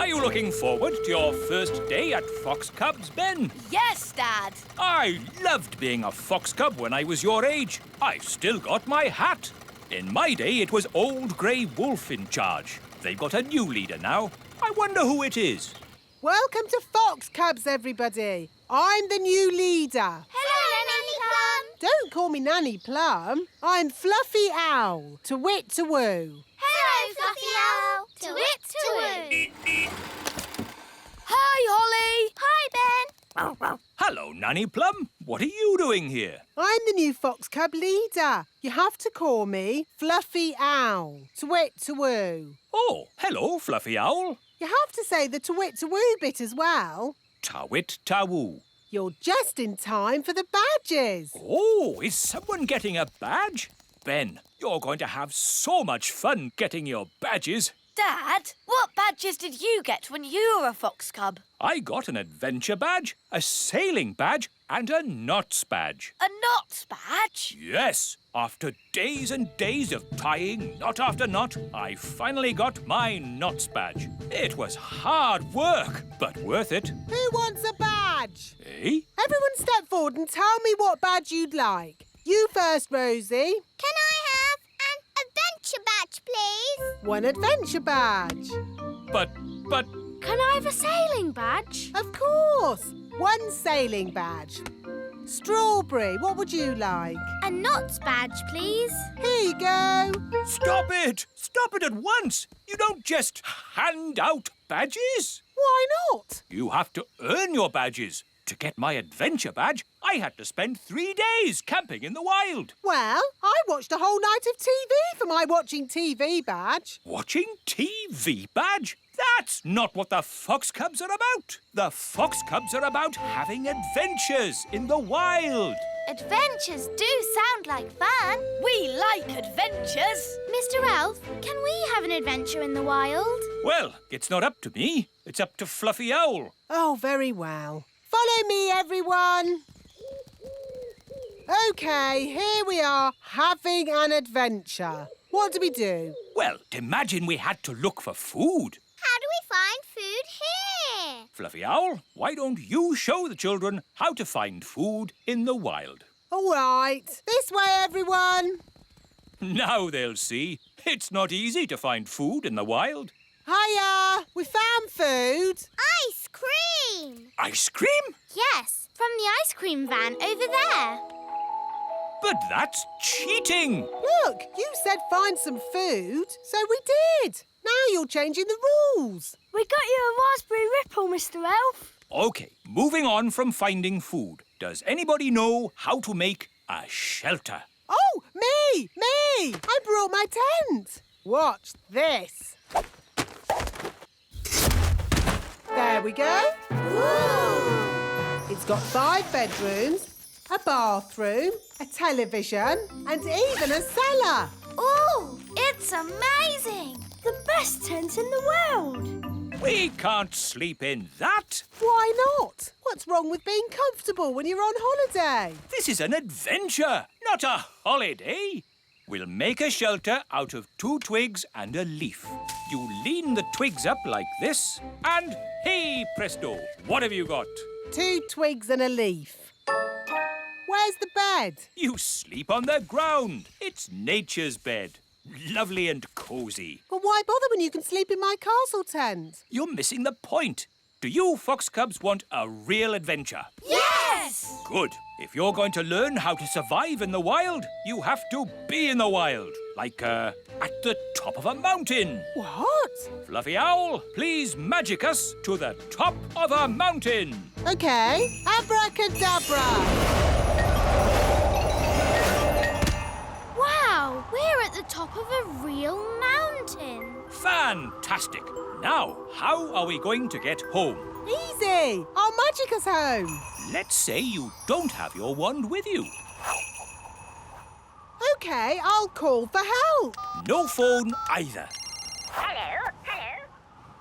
Are you looking forward to your first day at Fox Cubs, Ben? Yes, Dad. I loved being a fox cub when I was your age. I've still got my hat. In my day, it was Old Grey Wolf in charge. They've got a new leader now. I wonder who it is. Welcome to Fox Cubs, everybody. I'm the new leader. Hello, Nanny Plum. Don't call me Nanny Plum. I'm Fluffy Owl. To wit, to woo. Hello, Fluffy Owl. To wit, to woo. Hi, Holly. Hi, Ben. Hello, Nanny Plum. What are you doing here? I'm the new Fox Cub leader. You have to call me Fluffy Owl. To wit, to woo. Oh, hello, Fluffy Owl. You have to say the to wit, to woo bit as well. Tawit Tawoo. You're just in time for the badges. Oh, is someone getting a badge? Ben, you're going to have so much fun getting your badges. Dad, what badges did you get when you were a fox cub? I got an adventure badge, a sailing badge, and a knots badge. A knots badge? Yes, after days and days of tying knot after knot, I finally got my knots badge. It was hard work, but worth it. Who wants a badge? Eh? Everyone step forward and tell me what badge you'd like. You first, Rosie. Can I have an adventure badge, please? One adventure badge. But... Can I have a sailing badge? Of course. One sailing badge. Strawberry, what would you like? A knots badge, please. Here you go. Stop it! Stop it at once! You don't just hand out badges. Why not? You have to earn your badges. To get my adventure badge, I had to spend 3 days camping in the wild. Well, I watched a whole night of TV for my watching TV badge. Watching TV badge? That's not what the Fox Cubs are about. The Fox Cubs are about having adventures in the wild. Adventures do sound like fun. We like adventures. Mr. Elf, can we have an adventure in the wild? Well, it's not up to me. It's up to Fluffy Owl. Oh, very well. Follow me, everyone. OK, here we are, having an adventure. What do we do? Well, imagine we had to look for food. How do we find food here? Fluffy Owl, why don't you show the children how to find food in the wild? All right. This way, everyone. Now they'll see. It's not easy to find food in the wild. Hiya! We found food. Ice cream! Ice cream? Yes, from the ice cream van over there. But that's cheating. Look, you said find some food, so we did. Now you're changing the rules. We got you a raspberry ripple, Mr. Elf. OK, moving on from finding food. Does anybody know how to make a shelter? Oh, me! Me! I brought my tent. Watch this. There we go. Ooh! It's got 5 bedrooms, a bathroom, a television, and even a cellar. Ooh! It's amazing! The best tent in the world. We can't sleep in that. Why not? What's wrong with being comfortable when you're on holiday? This is an adventure, not a holiday. We'll make a shelter out of 2 twigs and a leaf. You lean the twigs up like this, and hey presto, what have you got? 2 twigs and a leaf. Where's the bed? You sleep on the ground. It's nature's bed. Lovely and cosy. But why bother when you can sleep in my castle tent? You're missing the point. Do you Fox Cubs want a real adventure? Yes! Good. If you're going to learn how to survive in the wild, you have to be in the wild. Like, at the top of a mountain. What? Fluffy Owl, please magic us to the top of a mountain. OK. Abracadabra. Wow! We're at the top of a real mountain. Fantastic. Now, how are we going to get home? Easy. I'll magic us home. Let's say you don't have your wand with you. OK, I'll call for help. No phone either. Hello, hello.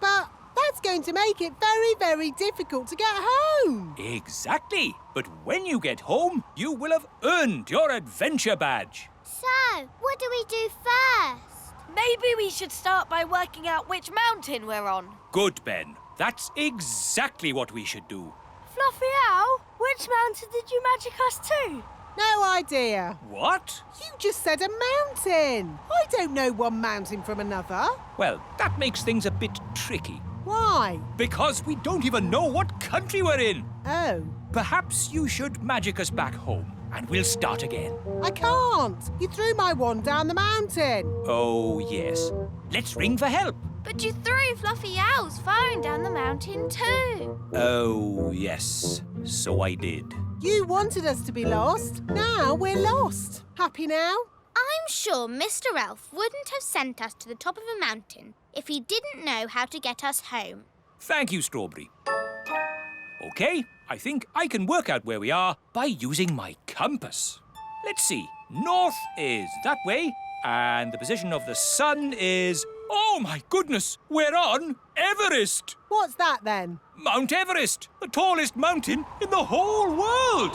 But that's going to make it very, very difficult to get home. Exactly. But when you get home, you will have earned your adventure badge. So, what do we do first? Maybe we should start by working out which mountain we're on. Good, Ben. That's exactly what we should do. Fluffy Owl, which mountain did you magic us to? No idea. What? You just said a mountain. I don't know one mountain from another. Well, that makes things a bit tricky. Why? Because we don't even know what country we're in. Oh, Perhaps you should magic us back home, and we'll start again. I can't. You threw my wand down the mountain. Oh, yes. Let's ring for help. But you threw Fluffy Owl's phone down the mountain too. Oh, yes. So I did. You wanted us to be lost. Now we're lost. Happy now? I'm sure Mr. Elf wouldn't have sent us to the top of a mountain if he didn't know how to get us home. Thank you, Strawberry. OK, I think I can work out where we are by using my compass. Let's see. North is that way, and the position of the sun is... Oh, my goodness! We're on Everest! What's that then? Mount Everest, the tallest mountain in the whole world!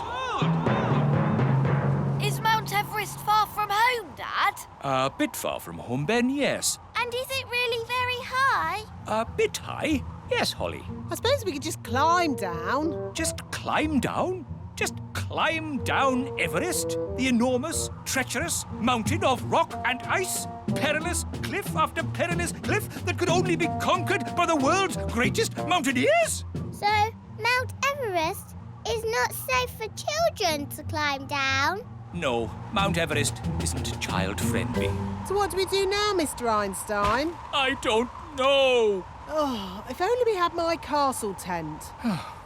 Is Mount Everest far from home, Dad? A bit far from home, Ben, yes. And is it really very high? A bit high, yes, Holly. I suppose we could just climb down. Just climb down? Just climb down Everest, the enormous, treacherous mountain of rock and ice? Perilous cliff after perilous cliff that could only be conquered by the world's greatest mountaineers? So, Mount Everest is not safe for children to climb down? No, Mount Everest isn't child-friendly. So what do we do now, Mr. Einstein? I don't know. Oh, if only we had my castle tent.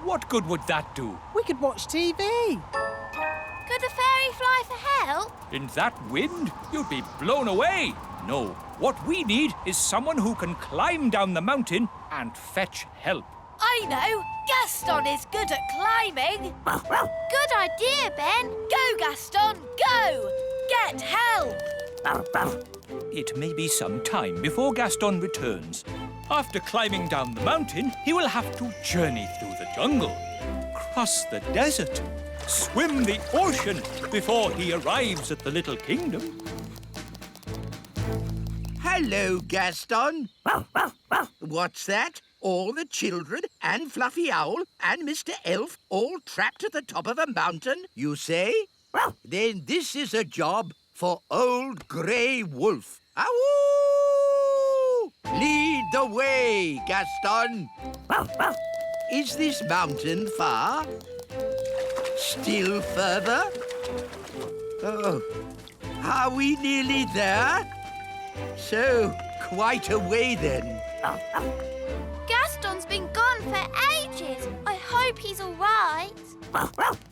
What good would that do? We could watch TV. Could the fairy fly for help? In that wind, you'd be blown away. No, what we need is someone who can climb down the mountain and fetch help. I know. Gaston is good at climbing. Good idea, Ben. Go, Gaston, go! Get help! It may be some time before Gaston returns. After climbing down the mountain, he will have to journey through the jungle, cross the desert, swim the ocean before he arrives at the Little Kingdom. Hello, Gaston. What's that? All the children and Fluffy Owl and Mr. Elf all trapped at the top of a mountain, you say? Then this is a job for Old Grey Wolf. Awoo! Lead the way, Gaston. Is this mountain far? Still further? Oh, are we nearly there? So, quite a way then. Gaston's been gone for ages. I hope he's all right.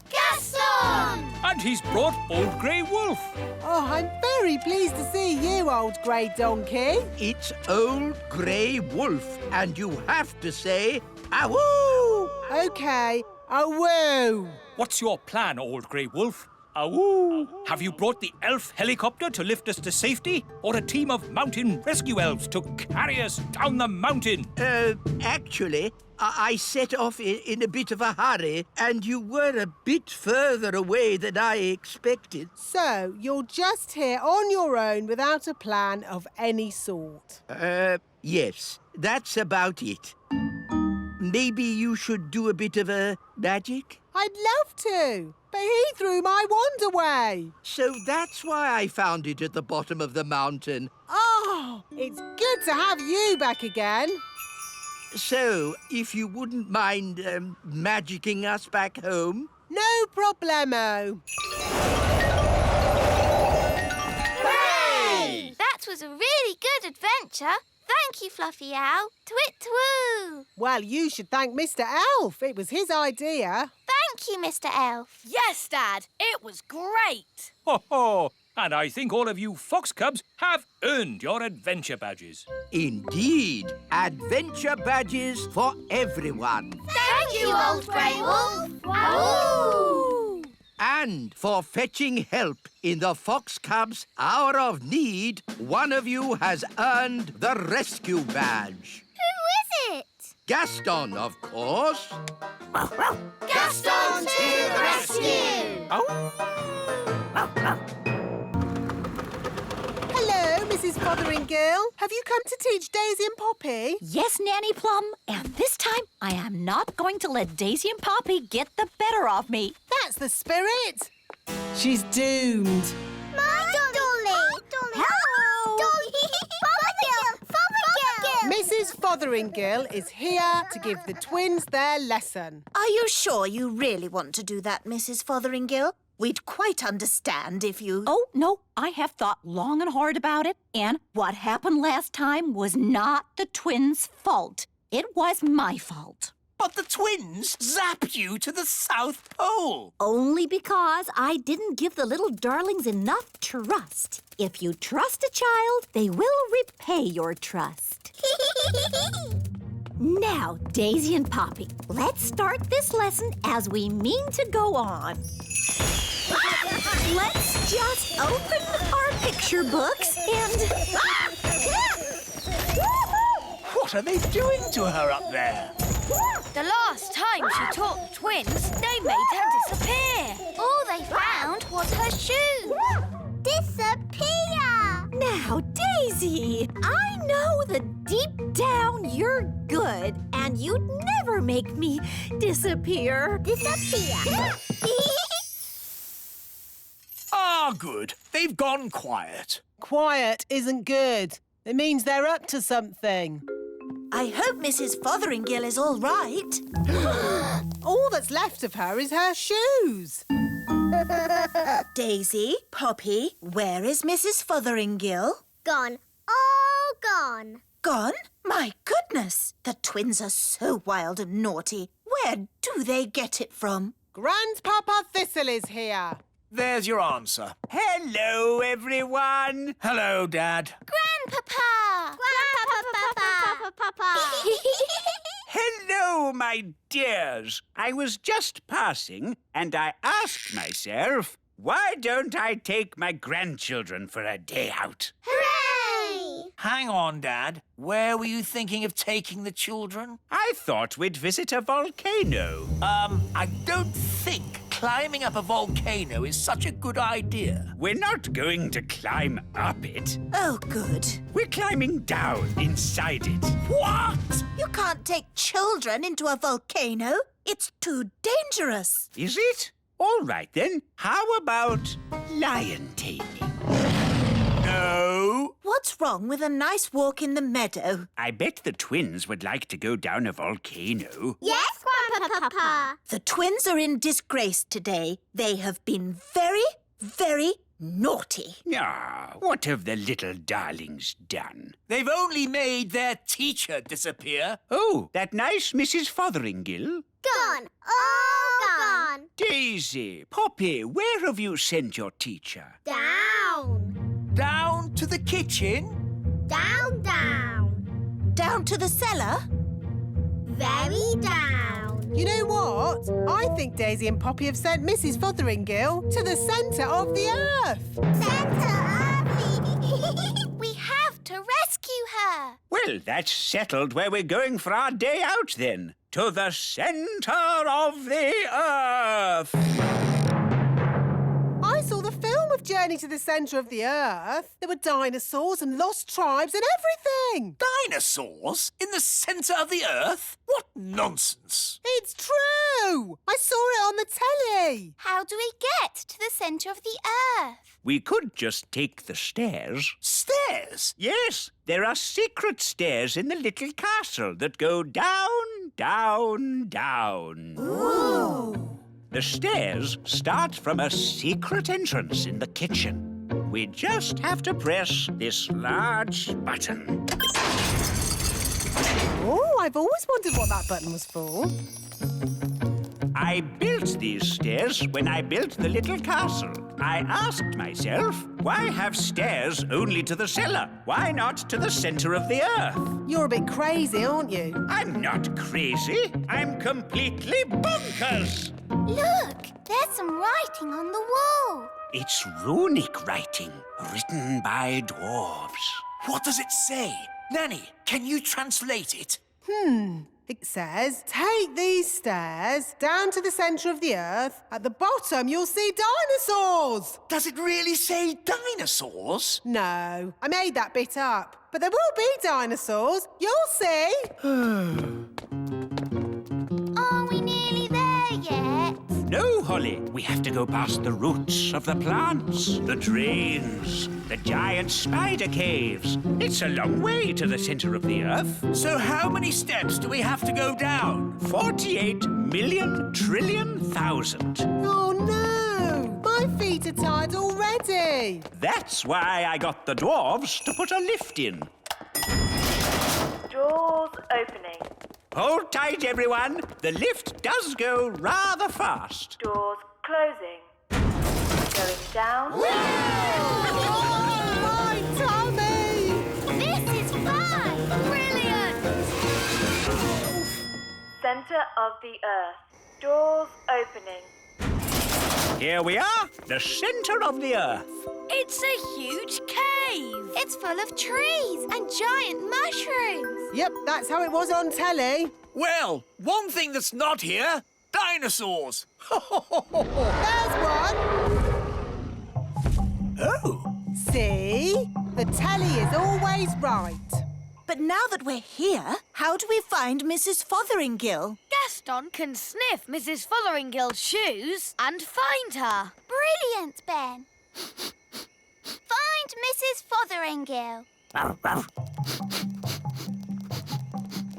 Gaston! And he's brought Old Grey Wolf. Oh, I'm very pleased to see you, old grey donkey. It's Old Grey Wolf, and you have to say, awoo! OK, awoo. What's your plan, Old Grey Wolf? Awoo! Have you brought the elf helicopter to lift us to safety, or a team of mountain rescue elves to carry us down the mountain? Actually, I set off in a bit of a hurry, and you were a bit further away than I expected. So, you're just here on your own without a plan of any sort. Yes, that's about it. Maybe you should do a bit of a magic? I'd love to, but he threw my wand away. So that's why I found it at the bottom of the mountain. Oh, it's good to have you back again. So, if you wouldn't mind magicking us back home? No problemo. Hooray! That was a really good adventure. Thank you, Fluffy Owl. Twit-twoo! Well, you should thank Mr. Elf. It was his idea. Thank you, Mr. Elf. Yes, Dad, it was great. Ho ho! And I think all of you fox cubs have earned your adventure badges. Indeed, adventure badges for everyone. Thank you, Old Grey Wolf. Wahoo! And for fetching help in the Fox Cubs' hour of need, one of you has earned the rescue badge. Who is it? Gaston, of course. Gaston to the rescue! Hello, Mrs. Fotheringill. Have you come to teach Daisy and Poppy? Yes, Nanny Plum. And this time, I am not going to let Daisy and Poppy get the better of me. That's the spirit. She's doomed. My Dolly! Hello! Dolly! Fotheringill! Mrs. Fotheringill is here to give the twins their lesson. Are you sure you really want to do that, Mrs. Fotheringill? We'd quite understand if you... Oh, no, I have thought long and hard about it, and what happened last time was not the twins' fault. It was my fault. But the twins zapped you to the South Pole. Only because I didn't give the little darlings enough trust. If you trust a child, they will repay your trust. Now, Daisy and Poppy, let's start this lesson as we mean to go on. Let's just open our picture books and... What are they doing to her up there? The last time she taught the twins, they made her disappear. All they found was her shoes. Disappear! Now, Daisy, I know that deep down you're good and you'd never make me disappear. Disappear! Ah, good. They've gone quiet. Quiet isn't good. It means they're up to something. I hope Mrs. Fotheringill is all right. All that's left of her is her shoes. Daisy, Poppy, where is Mrs. Fotheringill? Gone. All gone. Gone? My goodness! The twins are so wild and naughty. Where do they get it from? Grandpapa Thistle is here. There's your answer. Hello, everyone. Hello, Dad. Grandpapa! Grandpapa! Hello, my dears. I was just passing and I asked myself, why don't I take my grandchildren for a day out? Hooray! Hang on, Dad. Where were you thinking of taking the children? I thought we'd visit a volcano. I don't think climbing up a volcano is such a good idea. We're not going to climb up it. Oh, good. We're climbing down inside it. What? You can't take children into a volcano. It's too dangerous. Is it? All right, then. How about lion taming? No. What's wrong with a nice walk in the meadow? I bet the twins would like to go down a volcano. Yes, Grandpapa! The twins are in disgrace today. They have been very, very naughty. Ah, what have the little darlings done? They've only made their teacher disappear. Oh, that nice Mrs. Fotheringill? Gone. All gone. Daisy, Poppy, where have you sent your teacher? Down. Down to the kitchen? Down, down. Down to the cellar? Very down. You know what? I think Daisy and Poppy have sent Mrs. Fotheringill to the centre of the earth. Center We have to rescue her. Well, that's settled where we're going for our day out, then. To the centre of the earth. I saw the film of Journey to the Centre of the Earth. There were dinosaurs and lost tribes and everything. Dinosaurs? In the centre of the earth? What nonsense. It's true. I saw it on the telly. How do we get to the centre of the earth? We could just take the stairs. Stairs? Yes, there are secret stairs in the little castle that go down, down, down. Ooh. The stairs start from a secret entrance in the kitchen. We just have to press this large button. Oh, I've always wondered what that button was for. I built these stairs when I built the little castle. I asked myself, why have stairs only to the cellar? Why not to the centre of the earth? You're a bit crazy, aren't you? I'm not crazy. I'm completely bonkers. Look, there's some writing on the wall. It's runic writing, written by dwarves. What does it say? Nanny, can you translate it? It says, take these stairs down to the centre of the earth. At the bottom, you'll see dinosaurs. Does it really say dinosaurs? No, I made that bit up. But there will be dinosaurs. You'll see. Are we nearly there yet? No, Holly. We have to go past the roots of the plants, the drains, the giant spider caves. It's a long way to the centre of the earth. So how many steps do we have to go down? 48,000,000,000,000. Oh, no. My feet are tired already. That's why I got the dwarves to put a lift in. Doors opening. Hold tight, everyone. The lift does go rather fast. Doors closing. Going down. Oh, my tummy. This is fun! Brilliant! Center of the earth. Doors opening. Here we are, the centre of the earth. It's a huge cave. It's full of trees and giant mushrooms. Yep, that's how it was on telly. Well, one thing that's not here, dinosaurs. There's one. Oh. See? The telly is always right. But now that we're here, how do we find Mrs. Fotheringill? Gaston can sniff Mrs. Fotheringill's shoes and find her. Brilliant, Ben. Find Mrs. Fotheringill.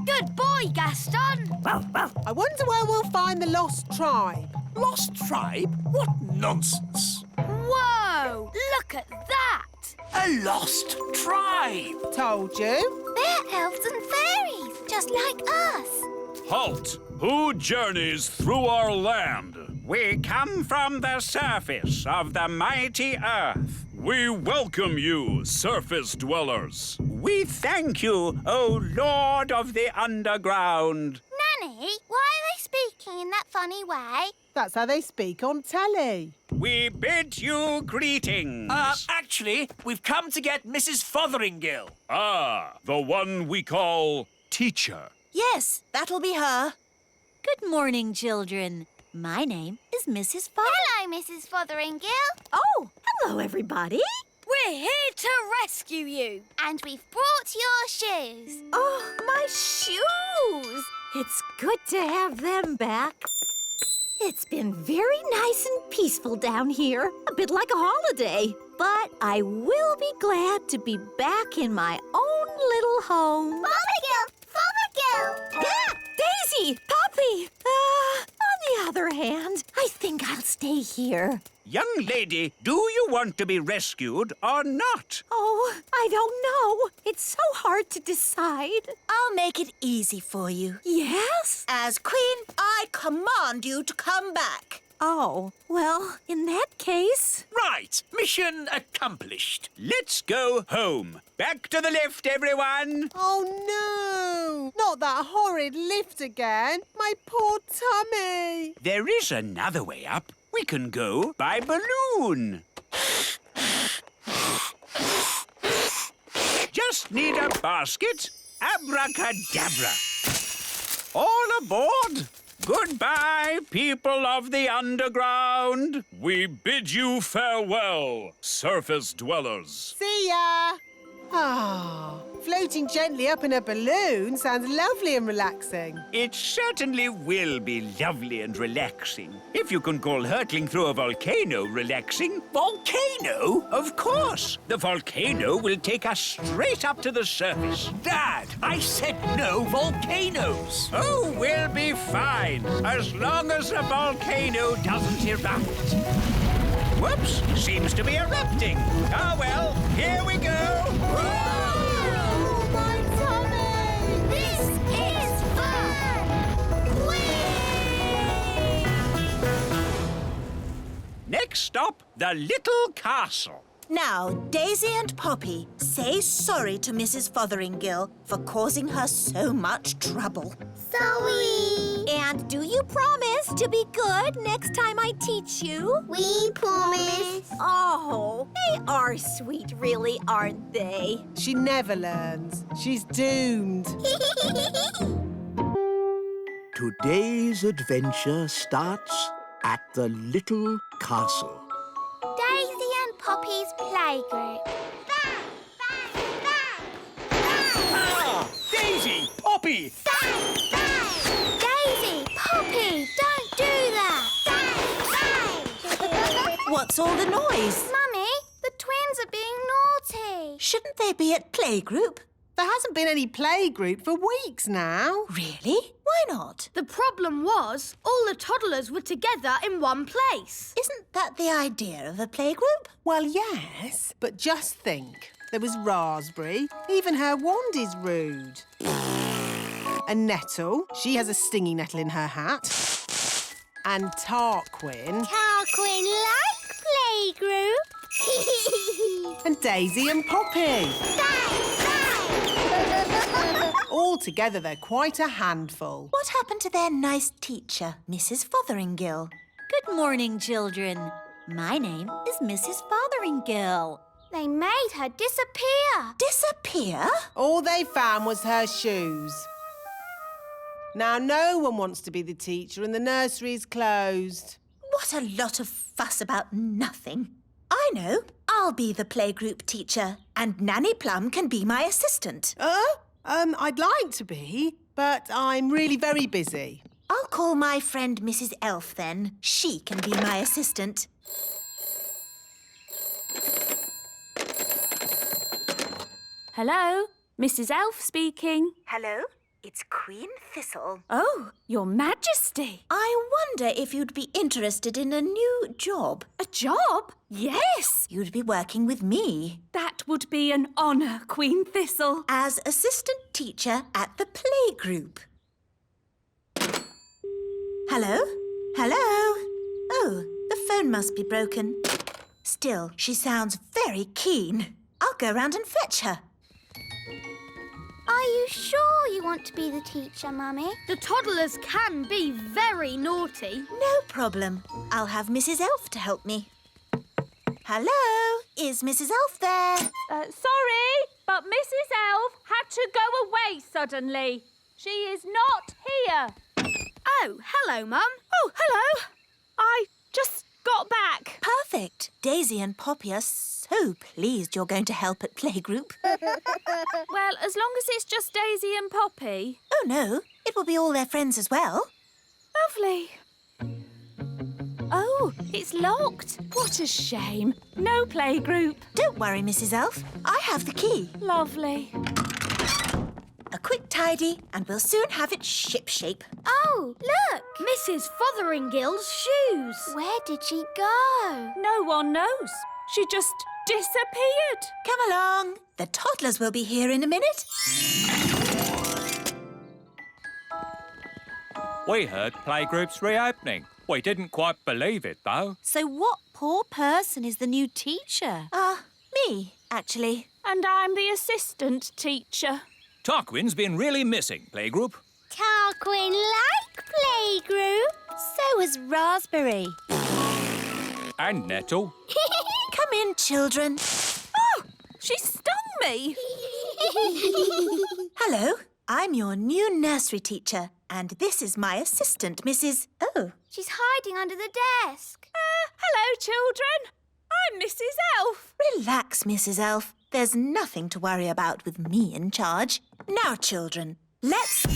Good boy, Gaston. I wonder where we'll find the lost tribe. Lost tribe? What nonsense. Whoa! Look at that. A lost tribe. Told you. They're elves and fairies, just like us. Halt! Who journeys through our land? We come from the surface of the mighty earth. We welcome you, surface dwellers. We thank you, O Lord of the underground. Nanny, why are they speaking in that funny way? That's how they speak on telly. We bid you greetings. Actually, we've come to get Mrs. Fotheringill. Ah, the one we call teacher. Yes, that'll be her. Good morning, children. My name is Mrs. Hello, Mrs. Fotheringill. Oh, hello, everybody. We're here to rescue you. And we've brought your shoes. Oh, my shoes. It's good to have them back. It's been very nice and peaceful down here, a bit like a holiday. But I will be glad to be back in my own little home. Fotheringill! Fotheringill! Ah, Daisy! Poppy! On the other hand, I think I'll stay here. Young lady, do you want to be rescued or not? Oh, I don't know. It's so hard to decide. I'll make it easy for you. Yes? As Queen, I command you to come back. Oh, well, in that case... Right, mission accomplished. Let's go home. Back to the lift, everyone. Oh, no. Not that horrid lift again. My poor tummy. There is another way up. We can go by balloon. Just need a basket. Abracadabra. All aboard. Goodbye, people of the underground. We bid you farewell, surface dwellers. See ya. Ah, floating gently up in a balloon sounds lovely and relaxing. It certainly will be lovely and relaxing. If you can call hurtling through a volcano relaxing. Volcano? Of course. The volcano will take us straight up to the surface. Dad, I said no volcanoes. Oh, we'll be fine, as long as the volcano doesn't erupt. Whoops, seems to be erupting. Ah, well, here we go. Oh, my tummy! This is fun! Whee! Next stop, the little castle. Now, Daisy and Poppy, say sorry to Mrs. Fotheringill for causing her so much trouble. Sorry. And do you promise to be good next time I teach you? We promise. Oh, they are sweet, really, aren't they? She never learns. She's doomed. Today's adventure starts at the little castle. Daisy and Poppy's playgroup. Bang! Bang! Bang! Ah! Daisy! Poppy! Bang! Bang! Daisy! Poppy! Don't do that! Bang! Bang! What's all the noise? Mummy, the twins are being naughty. Shouldn't they be at playgroup? There hasn't been any playgroup for weeks now. Really? Why not? The problem was all the toddlers were together in one place. Isn't that the idea of a playgroup? Well, yes, but just think. There was Raspberry. Even her wand is rude. And Nettle. She has a stinging nettle in her hat. And Tarquin. Tarquin like playgroup. And Daisy and Poppy. All together, they're quite a handful. What happened to their nice teacher, Mrs. Fotheringill? Good morning, children. My name is Mrs. Fotheringill. They made her disappear. Disappear? All they found was her shoes. Now, no one wants to be the teacher and the nursery's closed. What a lot of fuss about nothing. I know. I'll be the playgroup teacher and Nanny Plum can be my assistant. I'd like to be, but I'm really very busy. I'll call my friend Mrs. Elf then. She can be my assistant. Hello, Mrs. Elf speaking. Hello, it's Queen Thistle. Oh, Your Majesty. I wonder if you'd be interested in a new job. A job? Yes. You'd be working with me. That would be an honour, Queen Thistle. As assistant teacher at the playgroup. Hello? Hello? Oh, the phone must be broken. Still, she sounds very keen. I'll go round and fetch her. Are you sure you want to be the teacher, Mummy? The toddlers can be very naughty. No problem. I'll have Mrs. Elf to help me. Hello? Is Mrs. Elf there? Sorry, but Mrs. Elf had to go away suddenly. She is not here. Oh, hello, Mum. Oh, hello. I just got back. Perfect. Daisy and Poppy are so pleased you're going to help at playgroup. Well, as long as it's just Daisy and Poppy. Oh, no. It will be all their friends as well. Lovely. Oh, it's locked. What a shame. No playgroup. Don't worry, Mrs. Elf. I have the key. Lovely. A quick tidy and we'll soon have it shipshape. Oh, look! Mrs. Fotheringill's shoes. Where did she go? No one knows. She just disappeared. Come along. The toddlers will be here in a minute. We heard playgroups reopening. We didn't quite believe it, though. So what poor person is the new teacher? Me, actually. And I'm the assistant teacher. Tarquin's been really missing, playgroup. Tarquin like playgroup. So is Raspberry. And Nettle. Come in, children. Oh, she stung me. Hello, I'm your new nursery teacher, and this is my assistant, Mrs. Oh. She's hiding under the desk. Hello, children. I'm Mrs. Elf. Relax, Mrs. Elf. There's nothing to worry about with me in charge. Now, children, let's...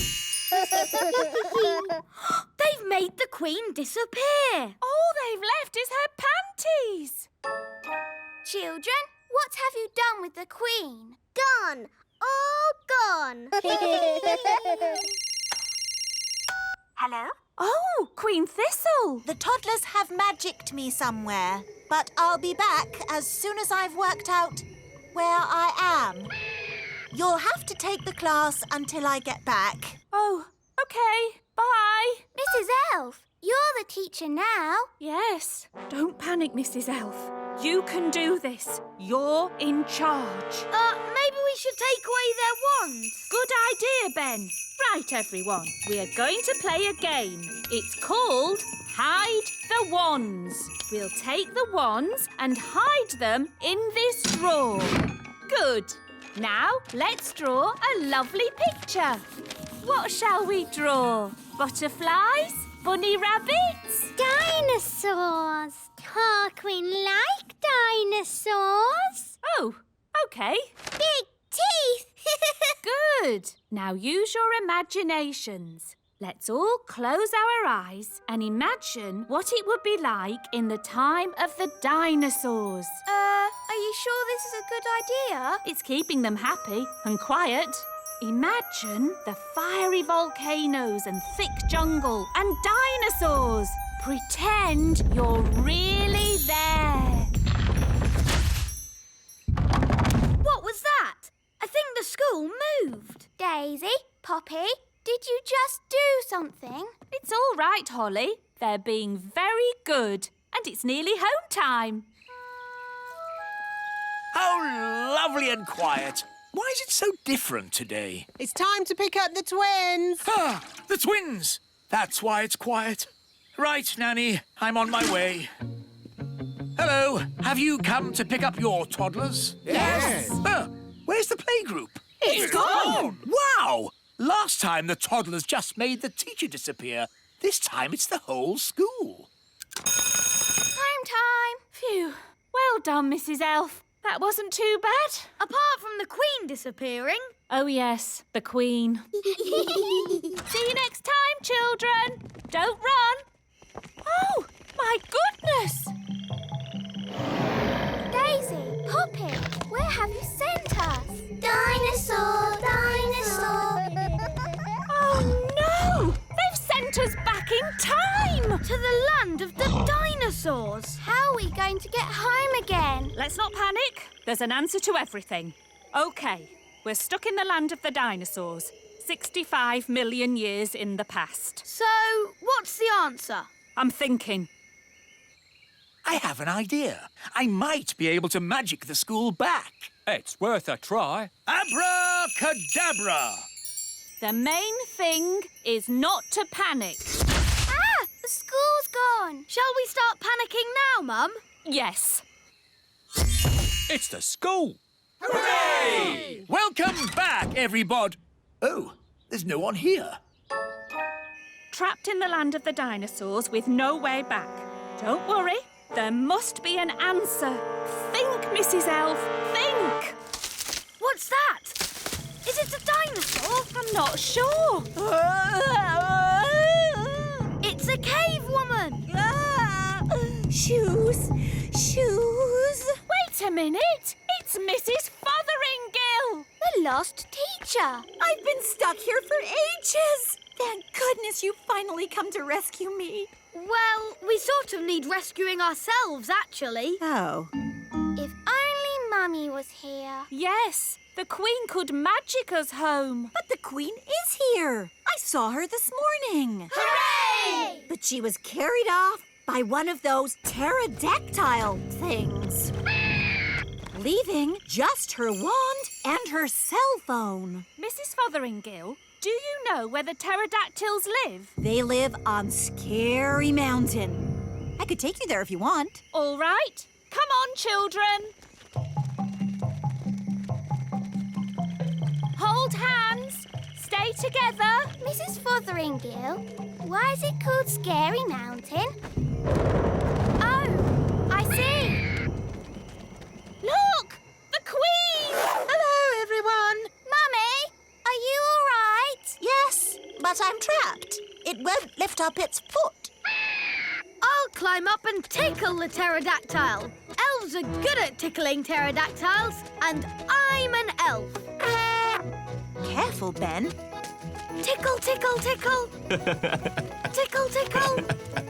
They've made the Queen disappear. All they've left is her panties. Children, what have you done with the Queen? Gone. All gone. Hello? Oh, Queen Thistle. The toddlers have magicked me somewhere, but I'll be back as soon as I've worked out where I am. You'll have to take the class until I get back. Oh, OK. Bye. Mrs. Elf, you're the teacher now. Yes. Don't panic, Mrs. Elf. You can do this. You're in charge. Maybe we should take away their wands. Good idea, Ben. Right, everyone. We are going to play a game. It's called Hide the Wands. We'll take the wands and hide them in this drawer. Good. Now, let's draw a lovely picture. What shall we draw? Butterflies? Bunny rabbits? Dinosaurs. Tarquin like dinosaurs. Oh, OK. Big teeth. Good. Now use your imaginations. Let's all close our eyes and imagine what it would be like in the time of the dinosaurs. Are you sure this is a good idea? It's keeping them happy and quiet. Imagine the fiery volcanoes and thick jungle and dinosaurs. Pretend you're really there. What was that? I think the school moved. Daisy, Poppy, did you just do something? It's all right, Holly. They're being very good. And it's nearly home time. How lovely and quiet. Why is it so different today? It's time to pick up the twins. Ah, the twins! That's why it's quiet. Right, Nanny, I'm on my way. Hello, have you come to pick up your toddlers? Yes. Where's the playgroup? It's gone. Wow! Last time the toddlers just made the teacher disappear. This time it's the whole school. Home time. Phew. Well done, Mrs. Elf. That wasn't too bad. Apart from the Queen disappearing. Oh, yes, the Queen. See you next time, children. Don't run. Oh, my goodness. Daisy, Poppy, where have you sent us? Dinosaur, dinosaur. Oh, no! They've sent us back in time. To the land of the dinosaurs. How are we going to get home again? Let's not panic. There's an answer to everything. OK, we're stuck in the land of the dinosaurs. 65 million years in the past. So, what's the answer? I'm thinking. I have an idea. I might be able to magic the school back. It's worth a try. Abracadabra! The main thing is not to panic. Ah, the school's gone. Shall we start panicking now, Mum? Yes. It's the school. Hooray! Welcome back, everybody. Oh, there's no one here. Trapped in the land of the dinosaurs with no way back. Don't worry, there must be an answer. Think, Mrs. Elf, think! What's that? Is it a dinosaur? I'm not sure. It's a cave woman. Shoes. Wait a minute. It's Mrs. Fotheringill. The lost teacher. I've been stuck here for ages. Thank goodness you finally come to rescue me. Well, we sort of need rescuing ourselves, actually. Oh. If only Mummy was here. Yes, the Queen could magic us home. But the Queen is here. I saw her this morning. Hooray! But she was carried off by one of those pterodactyl things, leaving just her wand and her cell phone. Mrs. Fotheringill, do you know where the pterodactyls live? They live on Scary Mountain. I could take you there if you want. All right. Come on, children. Hold hands. Stay together. Mrs. Fotheringill, why is it called Scary Mountain? Oh, I see. Look! The Queen! Hello, everyone. Mummy, are you all right? Yes, but I'm trapped. It won't lift up its foot. I'll climb up and tickle the pterodactyl. Elves are good at tickling pterodactyls, and I'm an elf. Careful, Ben. Tickle, tickle, tickle. Tickle, tickle.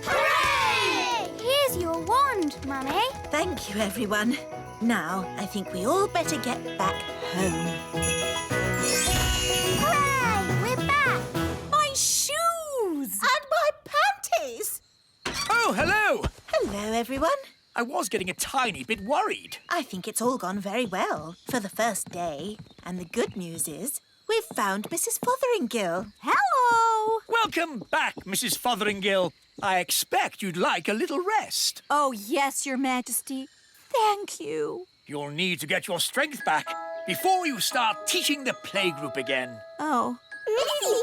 Hooray! Here's your wand, Mummy. Thank you, everyone. Now, I think we all better get back home. Hooray! We're back. My shoes! And my panties! Oh, hello! Hello, everyone. I was getting a tiny bit worried. I think it's all gone very well for the first day. And the good news is we've found Mrs. Fotheringill. Hello! Welcome back, Mrs. Fotheringill. I expect you'd like a little rest. Oh, yes, Your Majesty. Thank you. You'll need to get your strength back before you start teaching the playgroup again. Oh. Mrs.